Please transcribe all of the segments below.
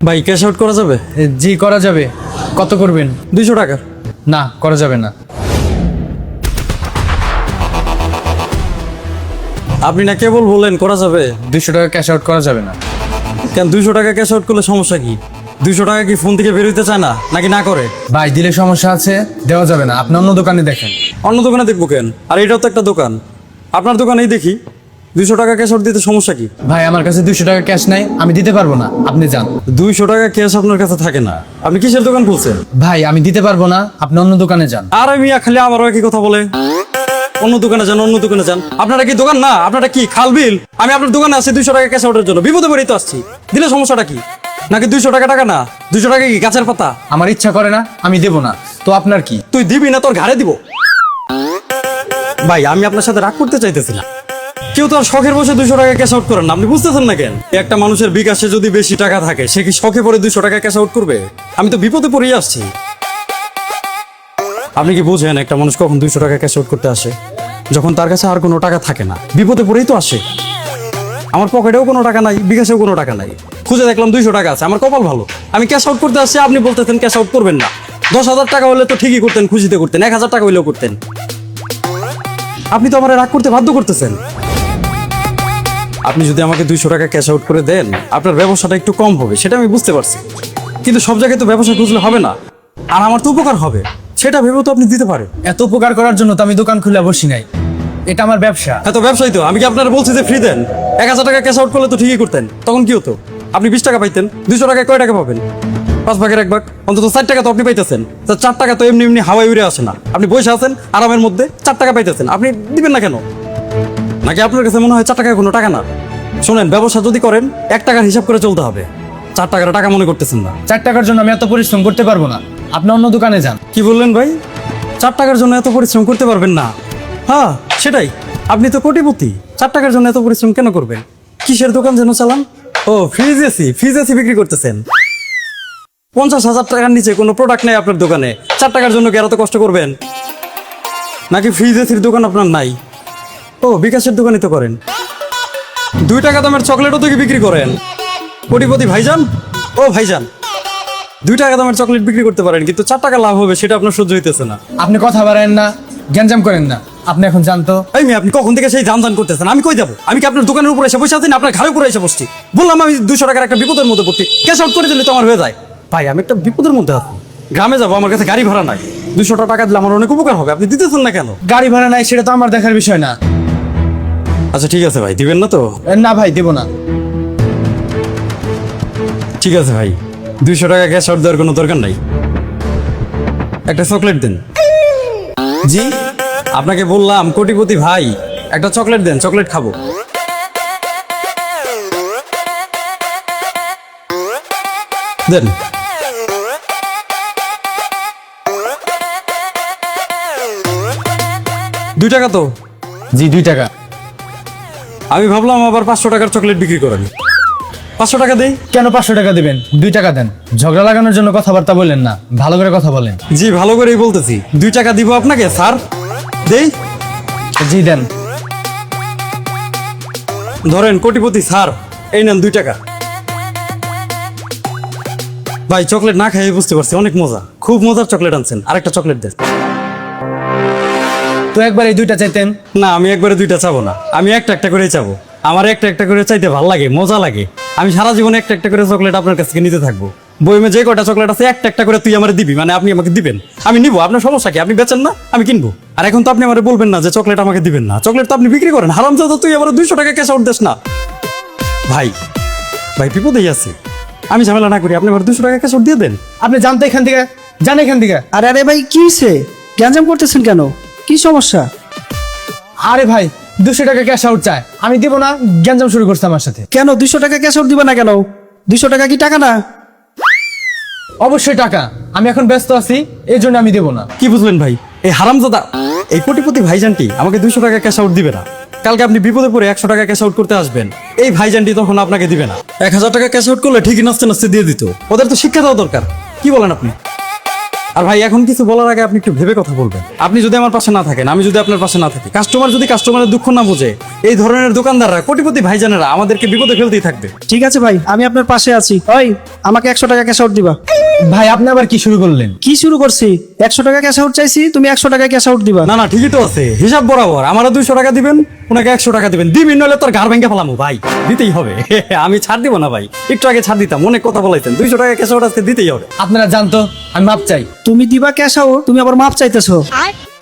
ভাই cash out করা যাবে? জি করা যাবে। কত করবেন? 200 টাকা। না, করা যাবে না। আপনি না কেবল বললেন করা যাবে। 200 টাকা ক্যাশ আউট করা যাবে না। কেন 200 টাকা ক্যাশ আউট করলে সমস্যা কি? 200 টাকা কি ফোন থেকে বের হইতে চায় না নাকি না করে? ভাই দিলে সমস্যা আছে, দেওয়া যাবে না। আপনি অন্য দোকানে দেখেন। অন্য দোকানে দেখবো কেন? আর এটাও তো একটা দোকান, আপনার দোকানেই দেখি। 200 টাকা ক্যাশ আউট দিতে সমস্যা কি? ভাই আমার কাছে 200 টাকা ক্যাশ নাই, আমি দিতে পারবো না, আপনি যান। 200 টাকা ক্যাশ আপনার কাছে থাকে না? আপনি কিসের দোকান খুলছেন? ভাই আমি দিতে পারবো না, আপনি অন্য দোকানে যান। আর মিয়া খালি আবারও একই কথা বলে, অন্য দোকানে যান, অন্য দোকানে যান। আপনারা কি দোকান না? আপনারা কি খালবিল? আমি আপনার দোকানে আসছি 200 টাকা ক্যাশ আউটের জন্য, বিপদে পড়েই তো আসছি। দিলে সমস্যাটা কি? নাকি 200 টাকা টাকা না? 200 টাকা কি গাছের পাতা? আমার ইচ্ছা করে না, আমি দেবো না। তো আপনার কি? তুই দিবি না, তোর ঘাড়ে দিব। ভাই আমি আপনার সাথে রাগ করতে চাইতেছি না, কেউ তো আর শখের বসে 200 টাকা ক্যাশ আউট করেন না, আপনি বুঝতেছেন না কেন? একটা মানুষের বিকাশে যদি বেশি টাকা থাকে সে কি শখে পড়ে 200 টাকা ক্যাশ আউট করবে? আমি তো বিপদে পড়েই আসছি। আপনি কি বুঝেন একটা মানুষ কখন 200 টাকা ক্যাশ আউট করতে আসে? যখন তার কাছে আর কোনো টাকা থাকে না, বিপদে পড়েই তো আসে। আমার পকেটেও কোনো টাকা নাই, বিকাশেও কোনো টাকা নাই, খুঁজে দেখলাম 200 টাকা আছে, আমার কপাল ভালো। আমি ক্যাশ আউট করতে আসছি, আপনি বলতেছেন ক্যাশ আউট করবেন না। 10,000 টাকা হলে তো ঠিকই করতেন, খুশিতে করতেন, 1,000 টাকা হইলেও করতেন। আপনি তো আমার রাগ করতে বাধ্য করতেছেন। আপনি যদি আমাকে 200 টাকা ক্যাশ আউট করে দেন, আপনার ব্যবসাটা একটু কম হবে, সেটা আমি বুঝতে পারছি। কিন্তু সব জায়গায় তো ব্যবসা খুঁজলে হবে না, আর আমার তো উপকার হবে, সেটা ভেবেও তো আপনি দিতে পারেন। এত উপকার করার জন্য তো আমি দোকান খুলে বসি নাই, এটা আমার ব্যবসা। এত ব্যবসায়ী তো আমি কি আপনারা বলছি যে ফ্রি দেন? 1,000 টাকা ক্যাশ আউট করলে তো ঠিকই করতেন, তখন কি হতো? আপনি 20 টাকা পাইতেন, 200 টাকায় কয় টাকা পাবেন? 5 ভাগের 1 ভাগ, অন্তত 4 টাকা তো আপনি পাইতেছেন। 4 টাকা তো এমনি এমনি হাওয়ায় উড়ে আসে না, আপনি বসে আছেন আরামের মধ্যে, 4 টাকা পাইতেছেন, আপনি দিবেন না কেন? নাকি আপনার কাছে মনে হয় 4 টাকা কোনো টাকা না? শোনেন, ব্যবসা যদি করেন 1 টাকার হিসাব করে চলতে হবে, 4 টাকার টাকা মনে করতেছেন না। 4 টাকার জন্য আমি এত পরিশ্রম করতে পারবো না, আপনি অন্য দোকানে যান। কি বললেন ভাই? 4 টাকার জন্য এত পরিশ্রম করতে পারবেন না? হ্যাঁ সেটাই, আপনি তো কোটিপতি, 4 টাকার জন্য এত পরিশ্রম কেন করবেন? কিসের দোকান যেন চালান? ও ফ্রিজ এসি বিক্রি করতেছেন। 50,000 টাকার নিচে কোনো প্রোডাক্ট নেই আপনার দোকানে, 4 টাকার জন্য কি আর এত কষ্ট করবেন? নাকি ফ্রিজ এসির দোকান আপনার নাই? ও বিকাশের দোকানই তো করেন। 2 টাকা দামের চকলেটও তো কি বিক্রি করেন? কোটিপতি ভাইজান, ও ভাইজান, 2 টাকা দামের চকলেট বিক্রি করতে পারেন, কিন্তু 4 টাকা লাভ হবে সেটা আপনার সহ্য হইতেছে না। আপনি কথা বাড়ায়েন না, গ্যাঞ্জাম করেন না, আপনি এখন জানতো। এই মেয়ে, আপনি কখন থেকে সেই জান করতেছেন? আমি কই যাবো? আমি কি আপনার দোকানের উপরে এসে বসে আছি না আপনার ঘাড়ের উপরে এসে বসছি? বললাম আমি 200 টাকার একটা বিপদের মধ্যে পড়ছি, ক্যাশ আউট করে দিলে তো আমার হয়ে যায়। ভাই আমি একটা বিপদের মধ্যে আছি, গ্রামে যাবো, আমার কাছে গাড়ি ভাড়া নাই, 200 টাকা দিলে আমার অনেক উপকার হবে, আপনি দিতেছেন না কেন? গাড়ি ভাড়া নাই সেটা তো আমার দেখার বিষয় না। আচ্ছা ঠিক আছে ভাই, দিবেন না তো? না ভাই, দেবো না। ঠিক আছে ভাই, 200 টাকা ক্যাশ আউট দেওয়ার কোনো দরকার নাই, একটা চকলেট দেন। জি আপনাকে বললাম কোটিপতি ভাই, একটা চকলেট দেন, চকলেট খাবো। দেন। দুই টাকা তো? জি 2 টাকা। আমি ভাবলাম আবার 500 টাকার চকলেট বিক্রি করেন। 500 টাকা দেই। কেন 500 টাকা দিবেন? 2 টাকা দেন। ঝগড়া লাগানোর জন্য কথাবার্তা বললেন না, ভালো করে কথা বলেন। জি ভালো করেই বলতেছি, 2 টাকা দিব আপনাকে স্যার, দেই। জি দেন। ধরেন কোটিপতি স্যার, এই নেন 2 টাকা। ভাই চকলেট না খাই বুঝতে পারছি, অনেক মজা, খুব মজার চকলেট আনছেন, আরেকটা চকলেট দেন। তো একবার এই 2টা চাইতেন। না আমি একবারে 2টা চাবো না, আমি একটা একটা করেই চাবো। আমার একটা একটা করে চাইতে ভালো লাগে, মজা লাগে। আমি সারা জীবন একটা একটা করে চকলেট আপনার কাছ থেকে নিতে থাকবো। বইমে যে কটা চকলেট আছে একটা একটা করে তুই আমার দিবি, মানে আপনি আমাকে দিবেন, আমি নিবো। আপনার সমস্যা কি? আপনি বেচেন না, আমি কিনবো। আর এখন তো আপনি আমার বলবেন না যে চকলেট আমাকে দিবেন না, চকলেট তো আপনি বিক্রি করেন। হারামজাদা, তুই আবার 200 টাকা ক্যাশ আউট দেস না। ভাই ভাই বিপদেই আছে, আমি ঝামেলা না করি, আপনি আবার 200 টাকা ক্যাশ আউট দিয়ে দেন। আপনি জানতে এখান থেকে, জান এখান থেকে। আরে আরে ভাই কি হয়েছে? গ্যাঞ্জাম করতেছেন কেন? কি সমস্যা? আরে ভাই 200 টাকা ক্যাশ আউট চায়, আমি দিব না, গ্যাঞ্জাম শুরু করছে আমার সাথে। কেন 200 টাকা ক্যাশ আউট দিবা না কেন? 200 টাকা কি টাকা না? অবশ্যই টাকা, আমি এখন ব্যস্ত আছি, এই জন্য আমি দেবো না। কি বুঝলেন ভাই? এই হারামজাদা, এই কোটিপতি ভাইজানটি আমাকে 200 টাকা ক্যাশ আউট দিবে না। কালকে আপনি বিপদে পড়ে 100 টাকা ক্যাশ আউট করতে আসবেন, এই ভাইজানটি তখন আপনাকে দিবে না। 1000 টাকা ক্যাশ আউট করলে ঠিকই নাচতে নাচতে দিয়ে দিত। ওদের তো শিক্ষা দেওয়া দরকার, কি বলেন আপনি? আর ভাই এখন কিছু বলার আগে আপনি একটু ভেবে কথা বলবেন। আপনি যদি আমার পাশে না থাকেন, আমি যদি আপনার পাশে না থাকি, কাস্টমার যদি কাস্টমারের দুঃখ না বোঝে, এই ধরনের দোকানদাররা, কোটিপতি ভাইজানেরা আমাদেরকে বিপদে ফেলতেই থাকবে। ঠিক আছে ভাই, আমি আপনার পাশে আছি। ওই, আমাকে 100 টাকা ক্যাশ আউট দিবা। ভাই আপনি আবার কি শুরু করলেন? কি শুরু করছি? 100 টাকা ক্যাশ আউট চাইছি, তুমি 100 টাকা ক্যাশ আউট দিবা। না না, ঠিকই তো আছে, হিসাব বরাবর। আমারও 200 টাকা দিবেন, ওনাকে 100 টাকা দিবেন। দিবেন নইলে তোর ঘর ভেঙে ফেলামু ভাই, দিতেই হবে। আমি ছাড় দিব না ভাই, একটু আগে ছাড় দিতাম, অনেক কথা বলাইছেন। 200 টাকা ক্যাশ আউট আজকে দিতেই হবে। আপনারা জানতো আমি মাপ চাই। তুমি দিবা ক্যাশ আউট, তুমি আবার মাপ চাইতেছো।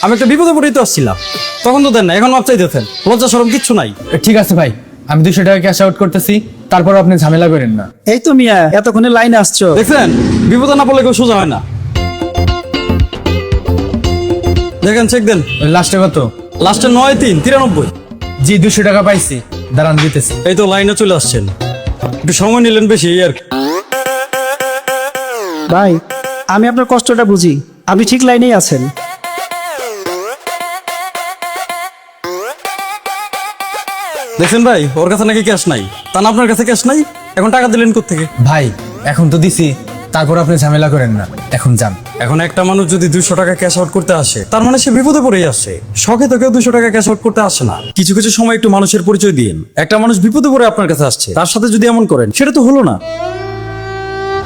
আমি একটা বিপদে পড়েই তো আসছিলাম, তখন তো দেন না, এখন মাপ চাইতেছেন। লজ্জা শরম কিচ্ছু নাই। ঠিক আছে ভাই, আমি 200 টাকা ক্যাশ আউট করতেছি, তারপর আপনি ঝামেলা করেন না। এই তো মিয়া, এতক্ষণে লাইনে আসছো। দেখছেন, বিপদে না পড়লে কেউ সোজা হয় না। দেখেন, চেক দেন। লাস্টে কত? লাস্টে 9-3-93। জি 200 টাকা পাইছি, দাঁড়ান দিতেছি। এই তো লাইনে চলে আসছেন, একটু সময় নিলেন বেশি এই আর কি। ভাই, আমি আপনার কষ্টটা বুঝি, আপনি ঠিক লাইনেই আছেন। দেখছেন ভাই, ওর কাছে নাকি ক্যাশ নাই, তা না আপনার কাছে ক্যাশ নাই, এখন টাকা দিলেন কোত্থেকে? ভাই এখন তো দিছি, তারপর আপনি ঝামেলা করেন না, এখন যান। এখন একটা মানুষ যদি 200 টাকা ক্যাশ আউট করতে আসে, তার মানে সে বিপদে পড়েই আসে। শখে তো কেউ 200 টাকা ক্যাশ আউট করতে আসে না। কিছু কিছু সময় একটু মানুষের পরিচয় দিন। একটা মানুষ বিপদে পড়ে আপনার কাছে আসছে, তার সাথে যদি এমন করেন, সেটা তো হলো না।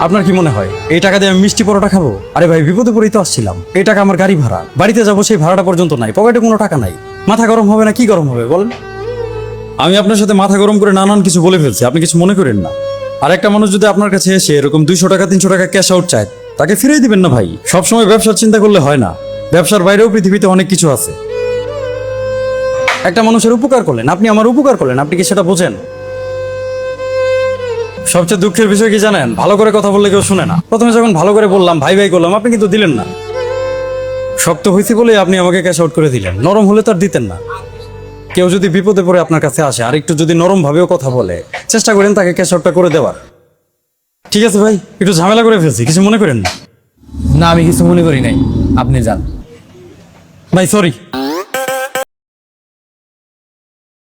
আপনার কি মনে হয় এই টাকা দিয়ে আমি মিষ্টি পরোটা খাবো? আরে ভাই, বিপদে পড়েই তো আসছিলাম। এই টাকা আমার গাড়ি ভাড়া, বাড়িতে যাবো, সেই ভাড়াটা পর্যন্ত নাই, পকেটে কোনো টাকা নাই। মাথা গরম হবে না? কি গরম হবে বলেন? আমি আপনার সাথে মাথা গরম করে নানান কিছু বলে ফেলছি, আপনি কিছু মনে করেন না। আর একটা মানুষ যদি আপনার কাছে এসে এরকম 200 টাকা 300 টাকা ক্যাশ আউট চায়, তাকে ফিরিয়ে দিবেন না ভাই। সবসময় ব্যবসার চিন্তা করলে হয় না, ব্যবসার বাইরেও পৃথিবীতে অনেক কিছু আছে। একটা মানুষের উপকার করলেন, আপনি আমার উপকার করলেন, আপনি কি সেটা বোঝেন? সবচেয়ে দুঃখের বিষয় কি জানেন? ভালো করে কথা বললে কেউ শুনে না। প্রথমে যখন ভালো করে বললাম, ভাই ভাই করলাম, আপনি কিন্তু দিলেন না। শক্ত হয়েছে বলে আপনি আমাকে ক্যাশ আউট করে দিলেন, নরম হলে তো আর দিতেন না। কেউ যদি বিপদে পড়ে আপনার কাছে আসে, আর একটু যদি নরম ভাবেও কথা বলে, চেষ্টা করেন তাকে ক্যাশ আউটটা করে দেওয়ার। ঠিক আছে ভাই, একটু ঝামেলা করে ফেলছি, কিছু মনে করেন না। না আমি কিছু মনে করি নাই, আপনি যান। ভাই সরি।